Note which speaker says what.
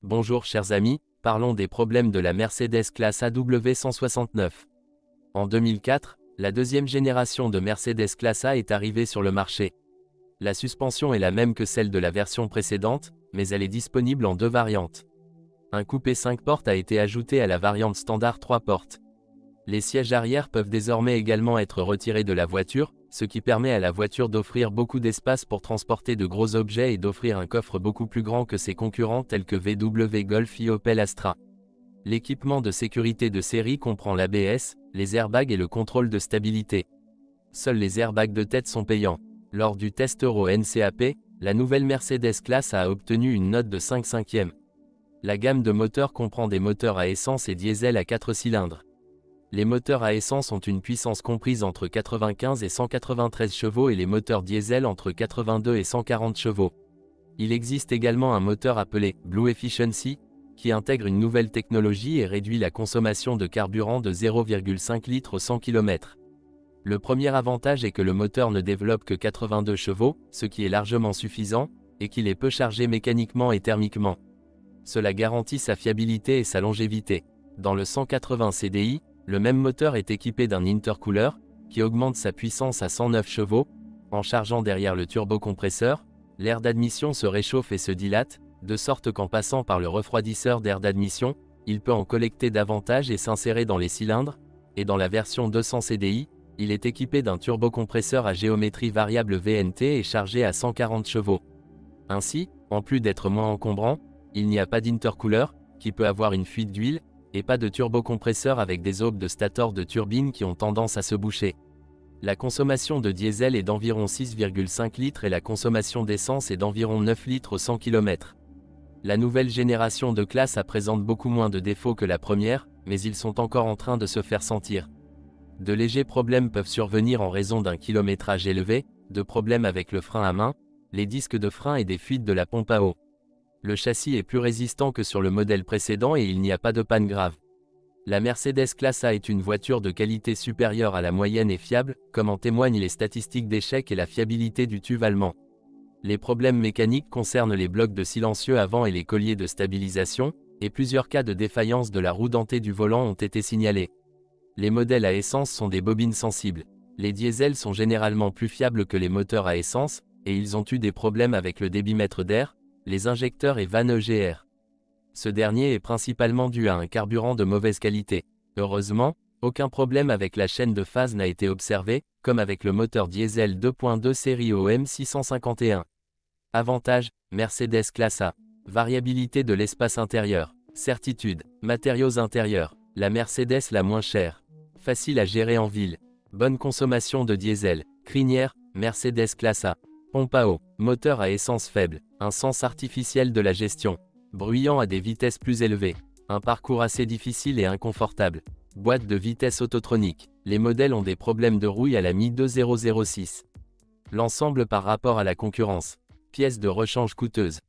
Speaker 1: Bonjour chers amis, parlons des problèmes de la Mercedes classe AW 169. En 2004, la deuxième génération de Mercedes classe A est arrivée sur le marché. La suspension est la même que celle de la version précédente, mais elle est disponible en deux variantes. Un coupé 5 portes a été ajouté à la variante standard 3 portes. Les sièges arrière peuvent désormais également être retirés de la voiture, ce qui permet à la voiture d'offrir beaucoup d'espace pour transporter de gros objets et d'offrir un coffre beaucoup plus grand que ses concurrents tels que VW Golf et Opel Astra. L'équipement de sécurité de série comprend l'ABS, les airbags et le contrôle de stabilité. Seuls les airbags de tête sont payants. Lors du test Euro NCAP, la nouvelle Mercedes classe a obtenu une note de 5/5. La gamme de moteurs comprend des moteurs à essence et diesel à 4 cylindres. Les moteurs à essence ont une puissance comprise entre 95 et 193 chevaux et les moteurs diesel entre 82 et 140 chevaux. Il existe également un moteur appelé Blue Efficiency, qui intègre une nouvelle technologie et réduit la consommation de carburant de 0,5 litres au 100 km. Le premier avantage est que le moteur ne développe que 82 chevaux, ce qui est largement suffisant, et qu'il est peu chargé mécaniquement et thermiquement. Cela garantit sa fiabilité et sa longévité. Dans le 180 CDI, le même moteur est équipé d'un intercooler, qui augmente sa puissance à 109 chevaux. En chargeant derrière le turbocompresseur, l'air d'admission se réchauffe et se dilate, de sorte qu'en passant par le refroidisseur d'air d'admission, il peut en collecter davantage et s'insérer dans les cylindres, et dans la version 200 CDI, il est équipé d'un turbocompresseur à géométrie variable VNT et chargé à 140 chevaux. Ainsi, en plus d'être moins encombrant, il n'y a pas d'intercooler, qui peut avoir une fuite d'huile, et pas de turbocompresseur avec des aubes de stator de turbine qui ont tendance à se boucher. La consommation de diesel est d'environ 6,5 litres et la consommation d'essence est d'environ 9 litres au 100 km. La nouvelle génération de classe A présente beaucoup moins de défauts que la première, mais ils sont encore en train de se faire sentir. De légers problèmes peuvent survenir en raison d'un kilométrage élevé, de problèmes avec le frein à main, les disques de frein et des fuites de la pompe à eau. Le châssis est plus résistant que sur le modèle précédent et il n'y a pas de panne grave. La Mercedes classe A est une voiture de qualité supérieure à la moyenne et fiable, comme en témoignent les statistiques d'échec et la fiabilité du tube allemand. Les problèmes mécaniques concernent les blocs de silencieux avant et les colliers de stabilisation, et plusieurs cas de défaillance de la roue dentée du volant ont été signalés. Les modèles à essence sont des bobines sensibles. Les diesels sont généralement plus fiables que les moteurs à essence, et ils ont eu des problèmes avec le débitmètre d'air, les injecteurs et vannes EGR. Ce dernier est principalement dû à un carburant de mauvaise qualité. Heureusement, aucun problème avec la chaîne de phase n'a été observé, comme avec le moteur diesel 2.2 série OM 651. Avantage, Mercedes classe A. Variabilité de l'espace intérieur. Certitude, matériaux intérieurs. La Mercedes la moins chère. Facile à gérer en ville. Bonne consommation de diesel. Crinière, Mercedes classe A. Pompe à eau, moteur à essence faible, un sens artificiel de la gestion. Bruyant à des vitesses plus élevées. Un parcours assez difficile et inconfortable. Boîte de vitesse autotronique. Les modèles ont des problèmes de rouille à la Mi 2006. L'ensemble par rapport à la concurrence. Pièces de rechange coûteuses.